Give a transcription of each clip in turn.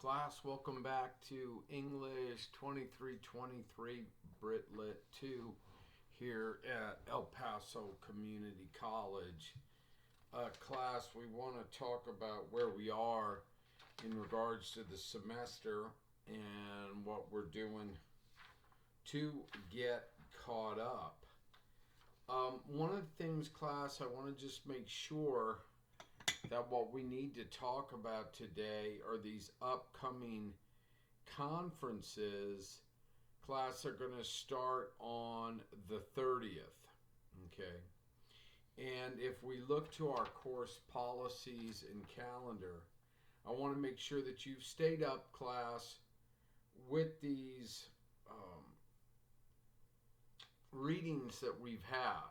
class, welcome back to English 2323 Brit Lit 2 here at El Paso Community College. Class, we want to talk about where we are in regards to the semester and what we're doing to get caught up. One of the things, class, I want to just make sure that what we need to talk about today are these upcoming conferences. Class are going to start on the 30th. Okay. And if we look to our course policies and calendar, I want to make sure that you've stayed up, class, with these readings that we've had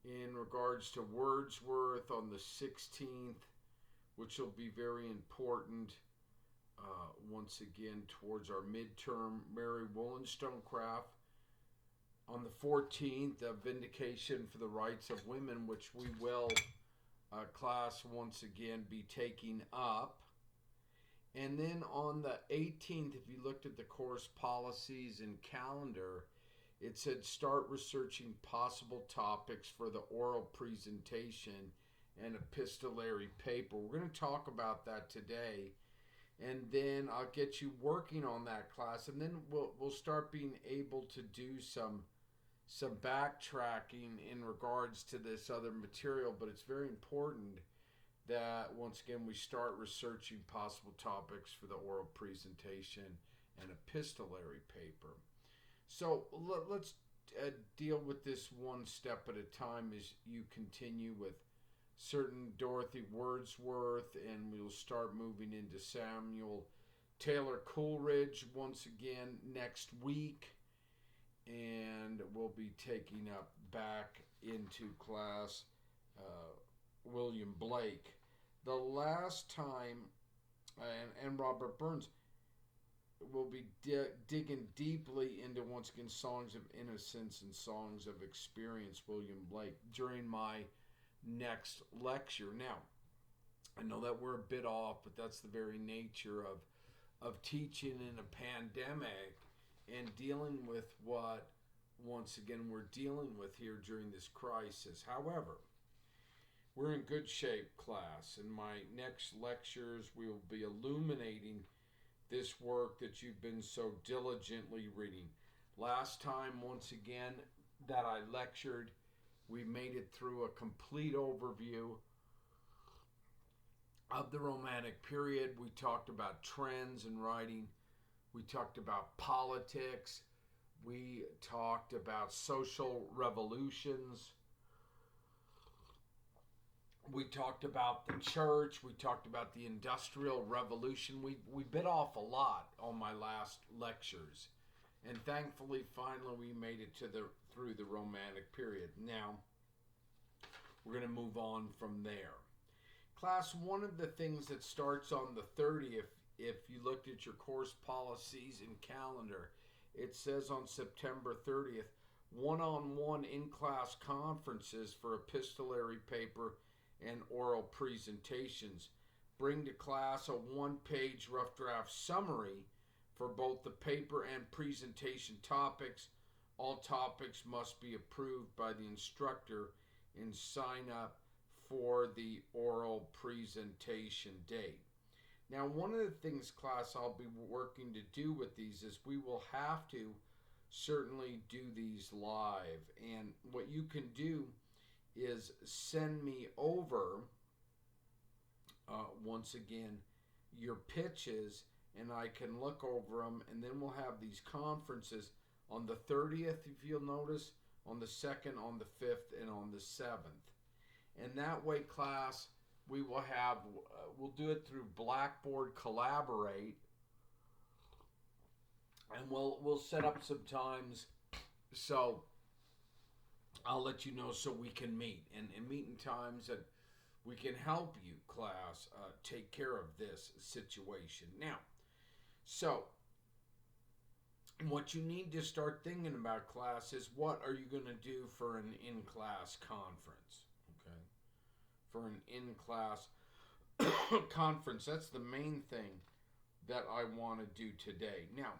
in regards to Wordsworth on the 16th, which will be very important once again towards our midterm. Mary Wollstonecraft on the 14th, a vindication for the rights of women, which we will, class, once again be taking up. And then on the 18th, if you looked at the course policies and calendar, it said start researching possible topics for the oral presentation and epistolary paper. We're going to talk about that today, and then I'll get you working on that, class, and then we'll start being able to do some backtracking in regards to this other material. But it's very important that once again we start researching possible topics for the oral presentation and epistolary paper. So let's deal with this one step at a time as you continue with certain Dorothy Wordsworth, and we'll start moving into Samuel Taylor Coleridge once again next week, and we'll be taking up back into class William Blake. The last time, and Robert Burns, we'll be digging deeply into, once again, Songs of Innocence and Songs of Experience, William Blake, during my next lecture. Now, I know that we're a bit off, but that's the very nature of teaching in a pandemic and dealing with what, once again, we're dealing with here during this crisis. However, we're in good shape, class. In my next lectures, we will be illuminating this work that you've been so diligently reading. Last time, once again, that I lectured, we made it through a complete overview of the Romantic period. We talked about trends in writing. We talked about politics. We talked about social revolutions. We talked about the church. We talked about the Industrial Revolution. We bit off a lot on my last lectures, and thankfully, finally, we made it through the Romantic period. Now, we're going to move on from there. Class, one of the things that starts on the 30th, if you looked at your course policies and calendar, it says on September 30th, one-on-one in-class conferences for epistolary paper and oral presentations. Bring to class a one-page rough draft summary for both the paper and presentation topics. All topics must be approved by the instructor and sign up for the oral presentation date. Now, one of the things, class, I'll be working to do with these is we will have to certainly do these live. And what you can do is send me over, once again, your pitches, and I can look over them, and then we'll have these conferences on the 30th, if you'll notice, on the 2nd, on the 5th, and on the 7th. And that way, class, we will have, we'll do it through Blackboard Collaborate, and we'll set up some times, so I'll let you know so we can meet, and meet in times that we can help you, class, take care of this situation. Now, so what you need to start thinking about, class, is what are you going to do for an in-class conference, okay? For an in-class conference, that's the main thing that I want to do today. Now,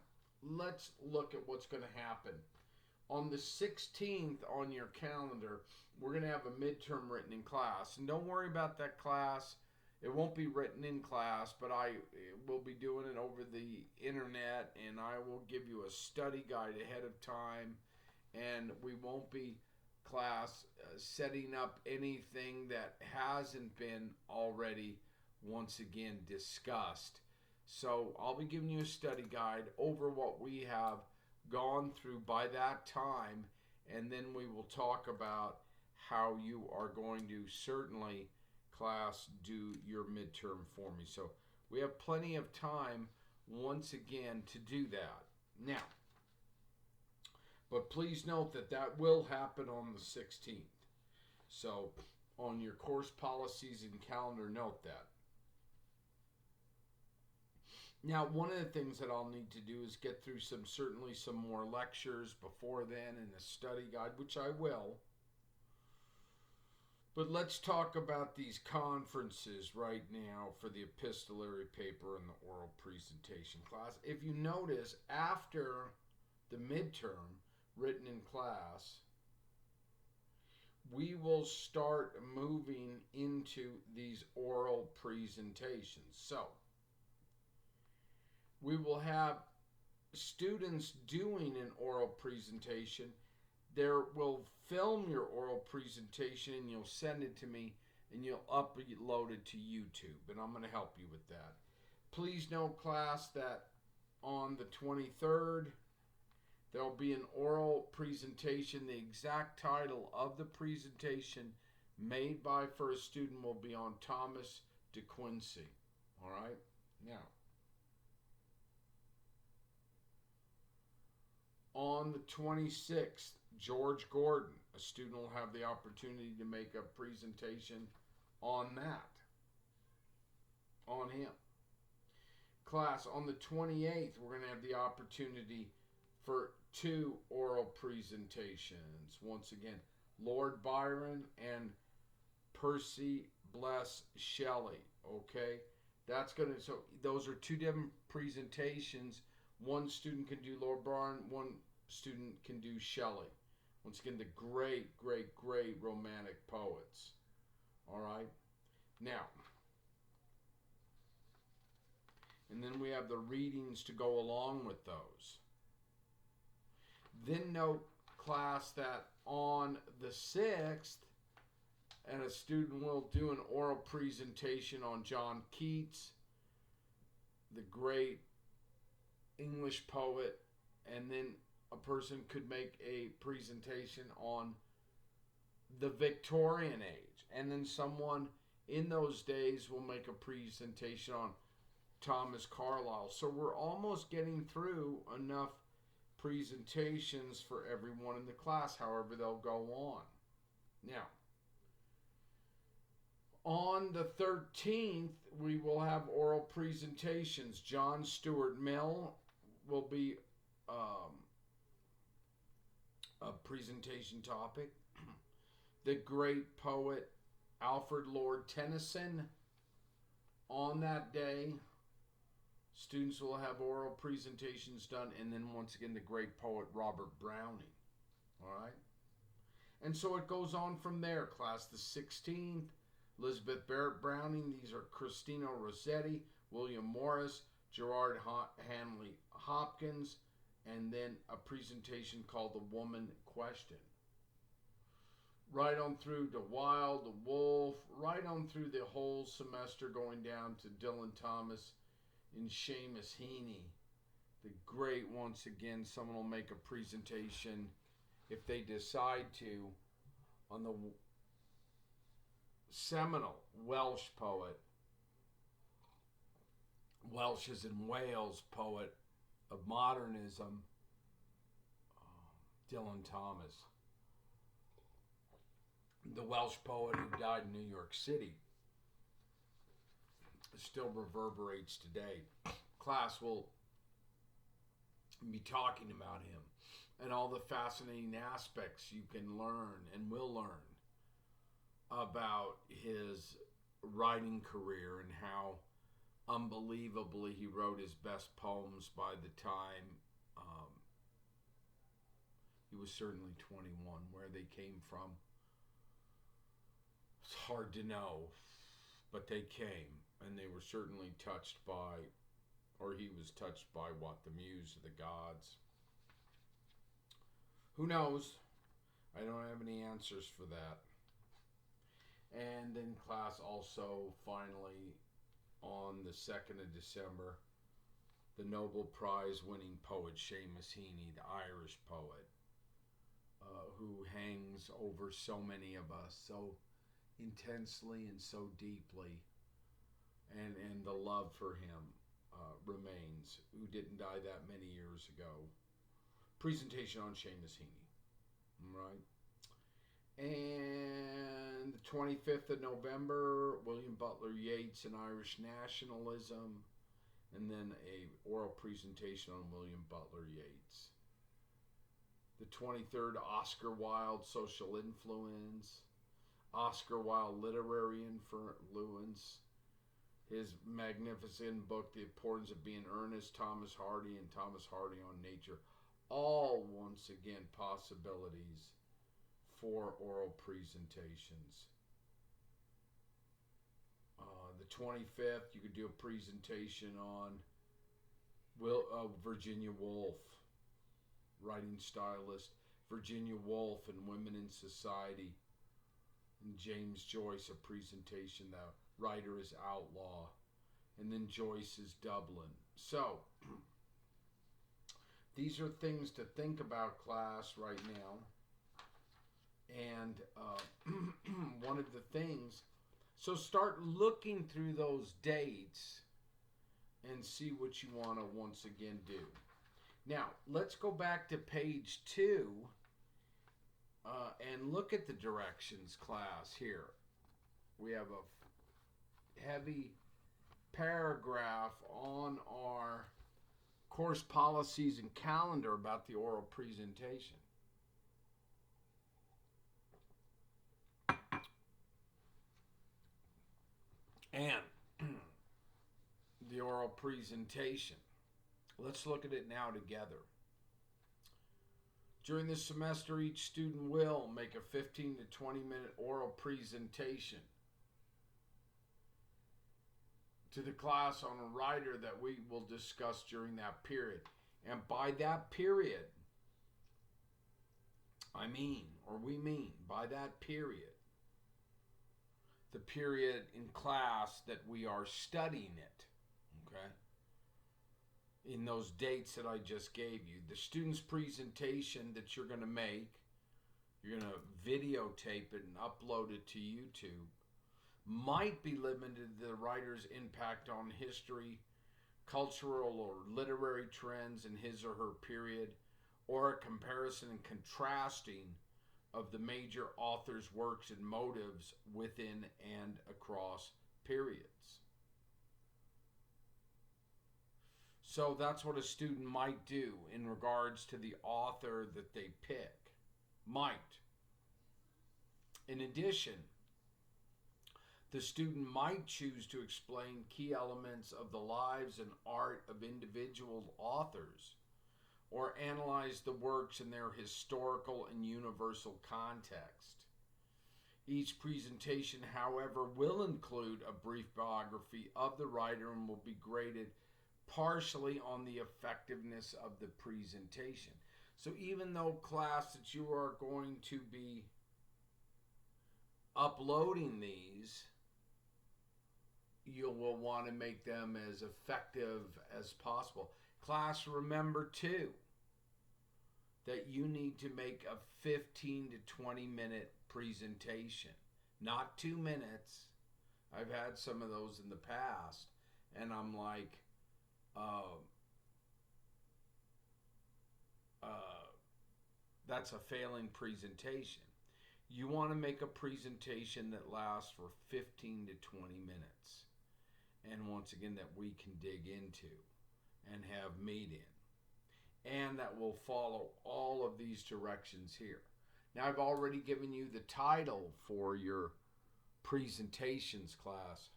let's look at what's going to happen. On the 16th on your calendar, we're going to have a midterm written in class. And don't worry about that class. It won't be written in class, but I will be doing it over the internet, and I will give you a study guide ahead of time. And we won't be, class, setting up anything that hasn't been already, once again, discussed. So I'll be giving you a study guide over what we have gone through by that time, and then we will talk about how you are going to certainly, class, do your midterm for me. So we have plenty of time, once again, to do that. Now, but please note that that will happen on the 16th. So on your course policies and calendar, note that. Now, one of the things that I'll need to do is get through certainly some more lectures before then and a study guide, which I will. But let's talk about these conferences right now for the epistolary paper and the oral presentation class. If you notice, after the midterm written in class, we will start moving into these oral presentations. So, we will have students doing an oral presentation. There will film your oral presentation and you'll send it to me and you'll upload it to YouTube, and I'm going to help you with that. Please note, class, that on the 23rd there will be an oral presentation. The exact title of the presentation made by first student will be on Thomas de Quincey. All right? Now, on the 26th, George Gordon, a student, will have the opportunity to make a presentation on that, on him. Class, on the 28th, we're going to have the opportunity for 2 oral presentations. Once again, Lord Byron and Percy Bless Shelley. Okay? That's going to, so those are 2 different presentations. One student can do Lord Byron, one student can do Shelley. Once again, the great, great, great romantic poets. All right? Now, and then we have the readings to go along with those. Then note, class, that on the 6th, and a student will do an oral presentation on John Keats, the great English poet, and then a person could make a presentation on the Victorian age, and then someone in those days will make a presentation on Thomas Carlyle. So we're almost getting through enough presentations for everyone in the class, however they'll go on. Now, on the 13th, we will have oral presentations. John Stuart Mill will be a presentation topic. The great poet Alfred Lord Tennyson. On that day, students will have oral presentations done, and then once again the great poet Robert Browning. All right? And so it goes on from there, class. The 16th, Elizabeth Barrett Browning. These are Christina Rossetti, William Morris, Gerard Hanley Hopkins, and then a presentation called The Woman Question. Right on through to Wilde, to Woolf, right on through the whole semester, going down to Dylan Thomas and Seamus Heaney. The great, once again, someone will make a presentation, if they decide to, on the seminal Welsh poet, Welsh as in Wales poet of modernism, Dylan Thomas. The Welsh poet who died in New York City still reverberates today. Class will be talking about him and all the fascinating aspects you can learn and will learn about his writing career and how unbelievably, he wrote his best poems by the time he was certainly 21. Where they came from, it's hard to know, but they came, and they were certainly touched by, or he was touched by, what, the muse of the gods. Who knows? I don't have any answers for that. And in class also, finally, on the 2nd of December, the Nobel Prize winning poet Seamus Heaney, the Irish poet, who hangs over so many of us so intensely and so deeply, and the love for him remains, who didn't die that many years ago. Presentation on Seamus Heaney, right? And the 25th of November, William Butler Yeats and Irish Nationalism, and then a oral presentation on William Butler Yeats. The 23rd, Oscar Wilde, Social Influence, Oscar Wilde, Literary Influence, his magnificent book, The Importance of Being Earnest, Thomas Hardy, and Thomas Hardy on Nature. All, once again, possibilities for oral presentations. The 25th, you could do a presentation on Virginia Woolf, writing stylist, Virginia Woolf and Women in Society, and James Joyce, a presentation, the writer is Outlaw, and then Joyce's Dublin. So, these are things to think about, class, right now. And one of the things, so start looking through those dates and see what you want to once again do. Now, let's go back to page 2 and look at the directions, class, here. We have a heavy paragraph on our course policies and calendar about the oral presentation. And the oral presentation. Let's look at it now together. During this semester, each student will make a 15 to 20 minute oral presentation to the class on a writer that we will discuss during that period. And by that period, we mean by that period, the period in class that we are studying it, okay? In those dates that I just gave you. The student's presentation that you're going to make, you're going to videotape it and upload it to YouTube, might be limited to the writer's impact on history, cultural or literary trends in his or her period, or a comparison and contrasting of the major author's works and motives within and across periods. So that's what a student might do in regards to the author that they pick. Might. In addition, the student might choose to explain key elements of the lives and art of individual authors, or analyze the works in their historical and universal context. Each presentation, however, will include a brief biography of the writer and will be graded partially on the effectiveness of the presentation. So even though, class, that you are going to be uploading these, you will want to make them as effective as possible. Class, remember too that you need to make a 15 to 20 minute presentation, not 2 minutes. I've had some of those in the past, and I'm like, that's a failing presentation. You want to make a presentation that lasts for 15 to 20 minutes. And once again, that we can dig into and have meat in. And that will follow all of these directions here. Now, I've already given you the title for your presentations, class.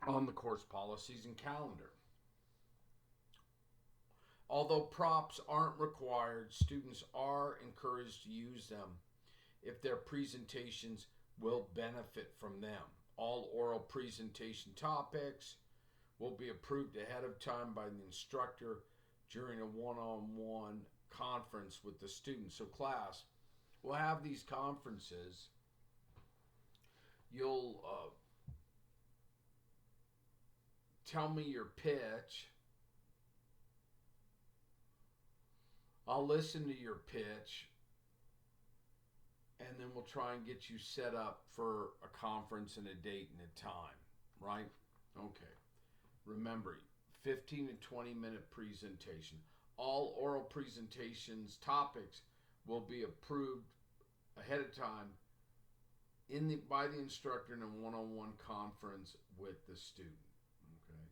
on the course policies and calendar. Although props aren't required, students are encouraged to use them if their presentations will benefit from them. All oral presentation topics will be approved ahead of time by the instructor during a one-on-one conference with the students. So class, we'll have these conferences. You'll tell me your pitch. I'll listen to your pitch, and then we'll try and get you set up for a conference and a date and a time, right? Okay. Remember, 15 to 20 minute presentation. All oral presentations topics will be approved ahead of time by the instructor in a one-on-one conference with the student. Okay.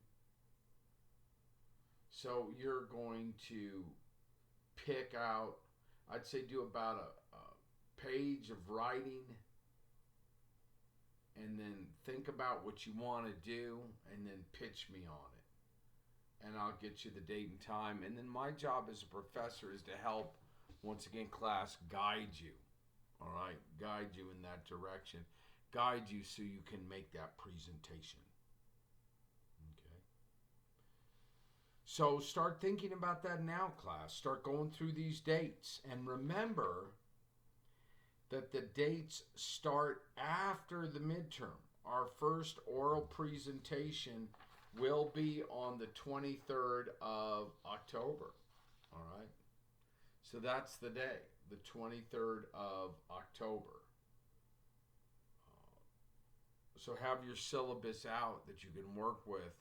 So you're going to pick out, I'd say do about a page of writing, and then think about what you want to do, and then pitch me on it. And I'll get you the date and time. And then my job as a professor is to help, once again, class, guide you. All right? Guide you in that direction. Guide you so you can make that presentation. Okay? So start thinking about that now, class. Start going through these dates. And remember that the dates start after the midterm. Our first oral presentation will be on the 23rd of October. All right? So that's the day, the 23rd of October. So have your syllabus out that you can work with.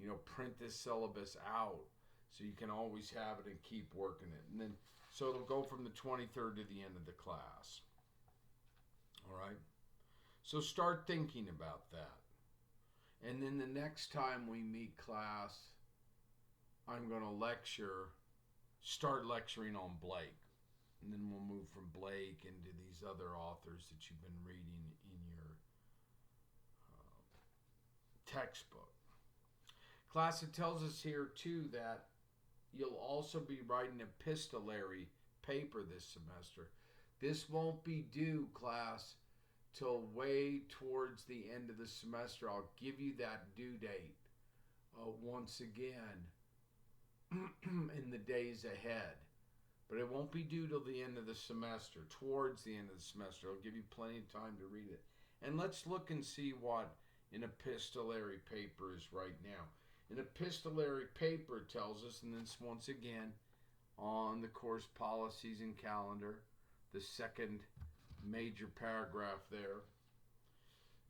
You know, print this syllabus out so you can always have it and keep working it. And then, so it'll go from the 23rd to the end of the class. All right? So start thinking about that. And then the next time we meet, class, I'm going to start lecturing on Blake. And then we'll move from Blake into these other authors that you've been reading in your textbook. Class, it tells us here, too, that you'll also be writing an epistolary paper this semester. This won't be due, class, till way towards the end of the semester. I'll give you that due date once again in the days ahead. But it won't be due till the end of the semester, towards the end of the semester. I'll give you plenty of time to read it. And let's look and see what an epistolary paper is right now. An epistolary paper tells us, and this once again on the course policies and calendar, the second major paragraph there.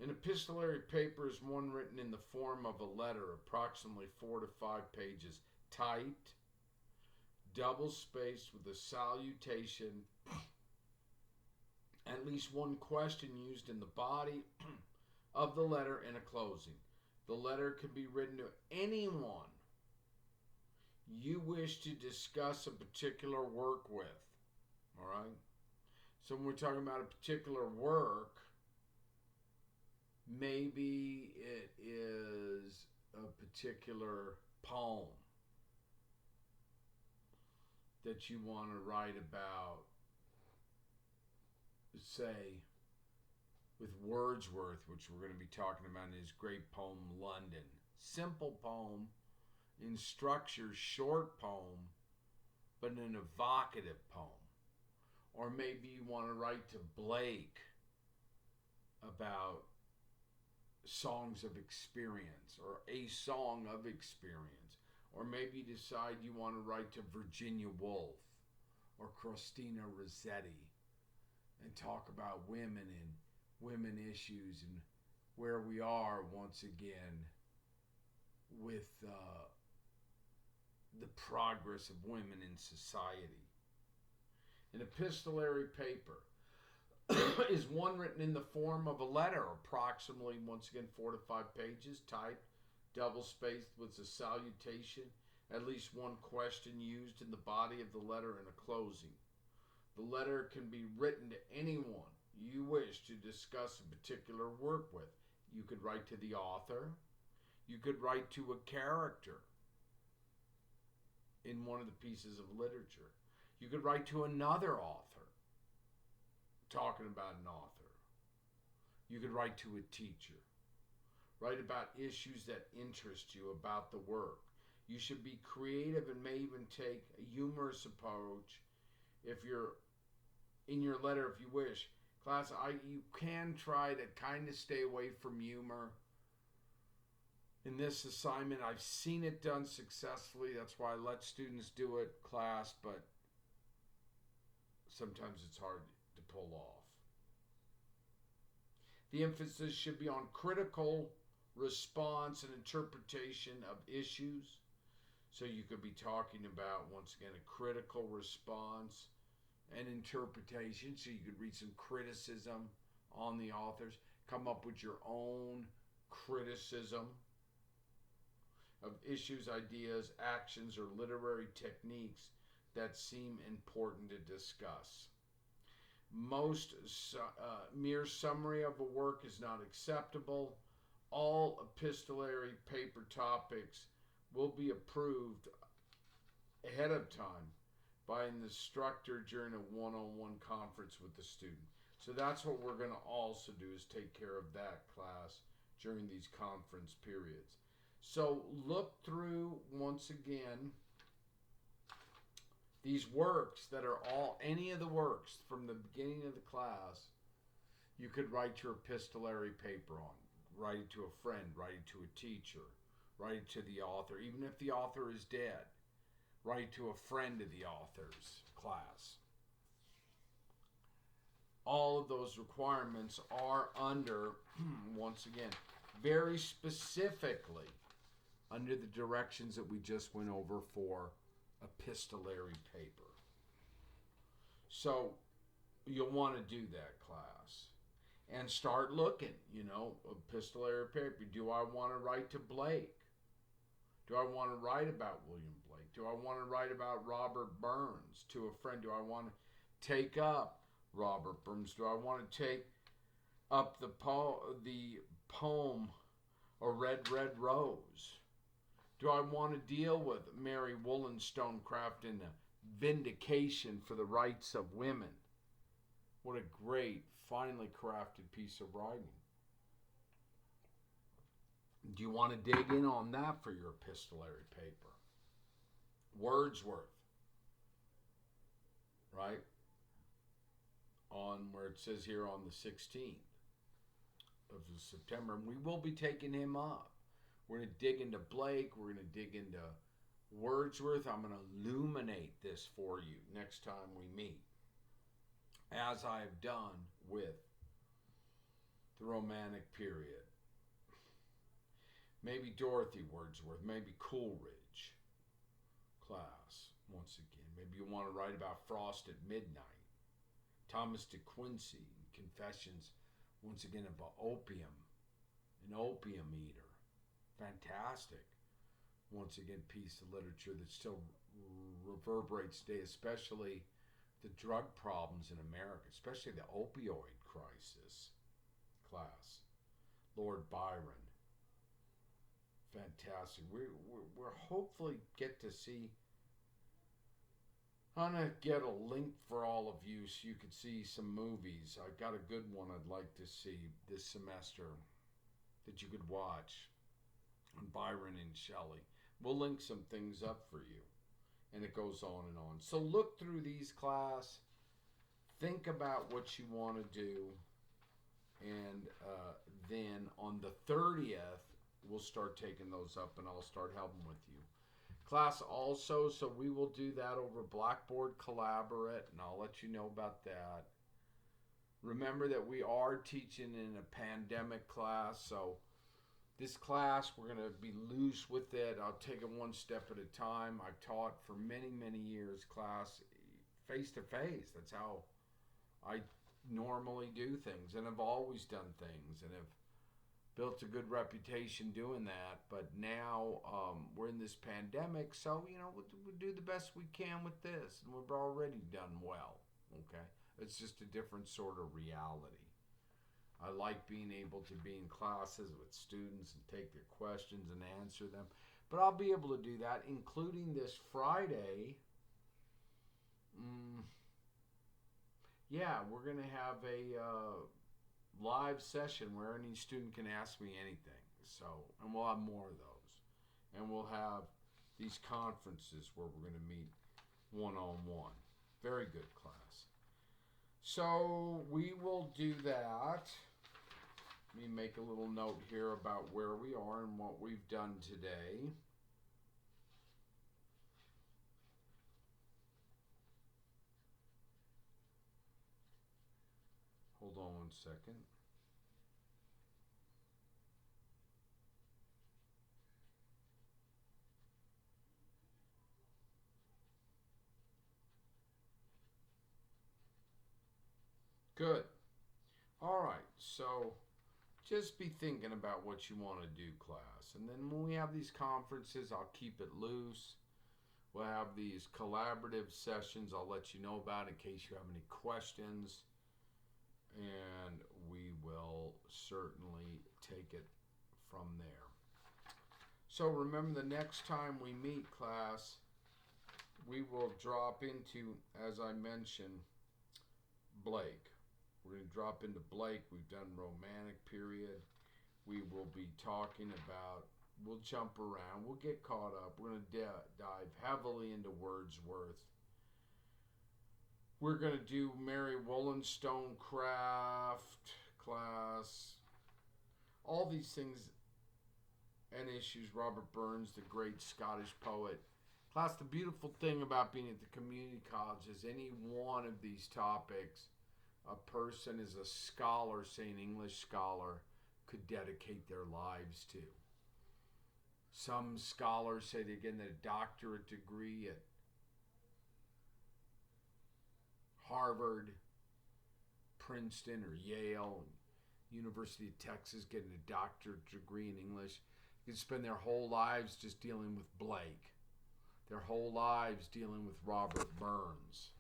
An epistolary paper is one written in the form of a letter, approximately 4 to 5 pages, typed, double-spaced with a salutation, at least one question used in the body of the letter, and a closing. The letter can be written to anyone you wish to discuss a particular work with. All right? So when we're talking about a particular work, maybe it is a particular poem that you want to write about, say, with Wordsworth, which we're going to be talking about in his great poem, London. Simple poem, in structure, short poem, but an evocative poem. Or maybe you want to write to Blake about songs of experience, or a song of experience. Or maybe you decide you want to write to Virginia Woolf or Christina Rossetti and talk about women and women issues and where we are once again with the progress of women in society. An epistolary paper is one written in the form of a letter, approximately, once again, 4 to 5 pages, typed, double-spaced with a salutation, at least one question used in the body of the letter, and a closing. The letter can be written to anyone you wish to discuss a particular work with. You could write to the author. You could write to a character in one of the pieces of literature. You could write to another author talking about an author. You could write to a teacher. Write about issues that interest you about the work. You should be creative and may even take a humorous approach if you're in your letter if you wish. Class, you can try to kind of stay away from humor. In this assignment, I've seen it done successfully. That's why I let students do it, class, but sometimes it's hard to pull off. The emphasis should be on critical response and interpretation of issues. So you could be talking about, once again, a critical response and interpretation. So you could read some criticism on the authors, come up with your own criticism of issues, ideas, actions, or literary techniques that seem important to discuss. Most mere summary of a work is not acceptable. All epistolary paper topics will be approved ahead of time by an instructor during a one-on-one conference with the student. So that's what we're going to also do, is take care of that, class, during these conference periods. So look through, once again, these works that are all, any of the works from the beginning of the class, you could write your epistolary paper on. Write it to a friend, write it to a teacher, write it to the author. Even if the author is dead, write it to a friend of the author's class. All of those requirements are under, once again, very specifically under the directions that we just went over for epistolary paper. So you'll want to do that, class. And start looking, epistolary paper. Do I want to write to Blake? Do I want to write about William Blake? Do I want to write about Robert Burns to a friend? Do I want to take up Robert Burns? Do I want to take up the poem A Red, Red Rose? Do I want to deal with Mary Wollstonecraft in the vindication for the rights of women? What a great, finely crafted piece of writing. Do you want to dig in on that for your epistolary paper? Wordsworth, right? On where it says here on the 16th of September, and we will be taking him up. We're going to dig into Blake. We're going to dig into Wordsworth. I'm going to illuminate this for you next time we meet, as I have done with the Romantic period. Maybe Dorothy Wordsworth, maybe Coleridge, class, once again. Maybe you want to write about Frost at Midnight. Thomas de Quincey, Confessions, once again, about opium, an opium eater. Fantastic, once again, piece of literature that still reverberates today, especially the drug problems in America, especially the opioid crisis, class. Lord Byron. Fantastic. We're hopefully get to see. I'm going to get a link for all of you so you can see some movies. I've got a good one I'd like to see this semester that you could watch on Byron and Shelley. We'll link some things up for you. And it goes on and on. So look through these, class. Think about what you want to do. And then on the 30th, we'll start taking those up and I'll start helping with you. Class also, so we will do that over Blackboard Collaborate, and I'll let you know about that. Remember that we are teaching in a pandemic class, so this class, we're going to be loose with it. I'll take it one step at a time. I've taught for many, many years, class, face-to-face. That's how I normally do things, and I've always done things, and have built a good reputation doing that. But now we're in this pandemic, so, we'll do the best we can with this, and we've already done well, okay? It's just a different sort of reality. I like being able to be in classes with students and take their questions and answer them. But I'll be able to do that, including this Friday. Yeah, we're going to have a live session where any student can ask me anything. So, and we'll have more of those. And we'll have these conferences where we're going to meet one-on-one. Very good class. So we will do that. Let me make a little note here about where we are and what we've done today. Hold on one second. Good. All right, so just be thinking about what you want to do, class. And then when we have these conferences, I'll keep it loose. We'll have these collaborative sessions I'll let you know about in case you have any questions. And we will certainly take it from there. So remember, the next time we meet, class, we will drop into, as I mentioned, Blake. We're going to drop into Blake. We've done Romantic period. We will be talking about, we'll jump around. We'll get caught up. We're going to dive heavily into Wordsworth. We're going to do Mary Wollstonecraft class. All these things and issues. Robert Burns, the great Scottish poet. Class, the beautiful thing about being at the community college is any one of these topics a person is a scholar, say an English scholar, could dedicate their lives to. Some scholars say they're getting a doctorate degree at Harvard, Princeton, or Yale, University of Texas, getting a doctorate degree in English. You can spend their whole lives just dealing with Blake, their whole lives dealing with Robert Burns,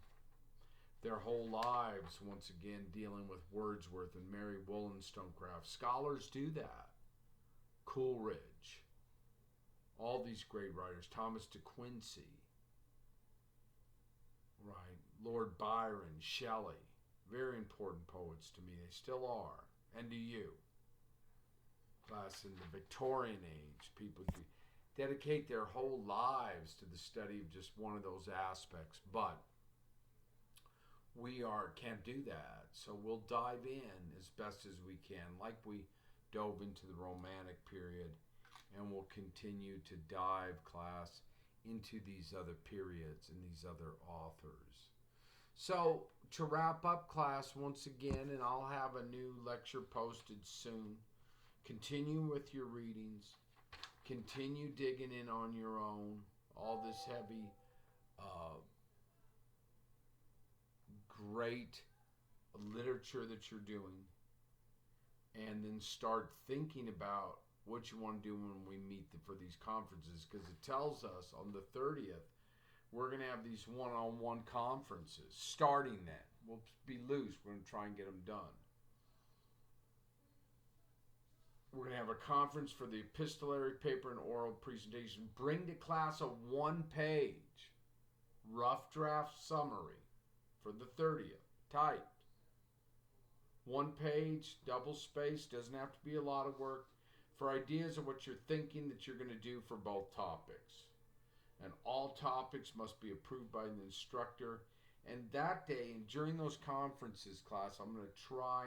their whole lives, once again, dealing with Wordsworth and Mary Wollstonecraft. Scholars do that. Coleridge, all these great writers, Thomas de Quincey, right, Lord Byron, Shelley, very important poets to me. They still are, and to you. Class, in the Victorian age, people dedicate their whole lives to the study of just one of those aspects, but we can't do that. So we'll dive in as best as we can, like we dove into the Romantic period, and we'll continue to dive, class, into these other periods and these other authors. So to wrap up, class, once again, and I'll have a new lecture posted soon. Continue with your readings. Continue digging in on your own. All this heavy, great literature that you're doing. And then start thinking about what you want to do when we meet for these conferences, because it tells us on the 30th, we're going to have these one-on-one conferences starting then. We'll be loose. We're going to try and get them done. We're going to have a conference for the epistolary paper and oral presentation. Bring to class a one-page rough draft summary for the 30th, typed. One page, double spaced, doesn't have to be a lot of work, for ideas of what you're thinking that you're going to do for both topics. And all topics must be approved by the instructor. And that day, and during those conferences, class, I'm going to try,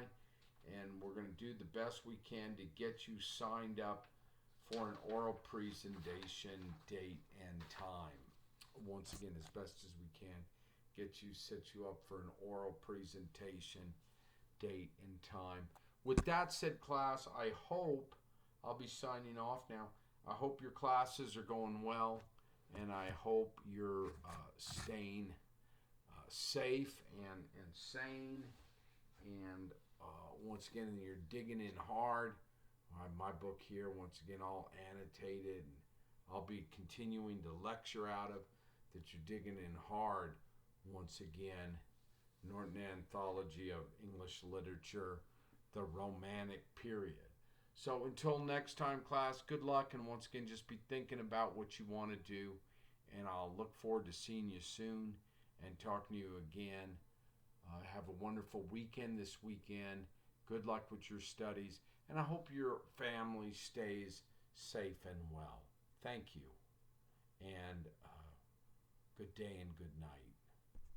and we're going to do the best we can to get you signed up for an oral presentation date and time. Once again, as best as we can, set you up for an oral presentation date and time. With that said, class, I hope, I'll be signing off now. I hope your classes are going well, and I hope you're staying safe and sane. And once again, you're digging in hard. I have my book here, once again, all annotated. And I'll be continuing to lecture out of that you're digging in hard. Once again, Norton Anthology of English Literature, the Romantic period. So until next time, class, good luck. And once again, just be thinking about what you want to do. And I'll look forward to seeing you soon and talking to you again. Have a wonderful weekend this weekend. Good luck with your studies. And I hope your family stays safe and well. Thank you. And good day and good night.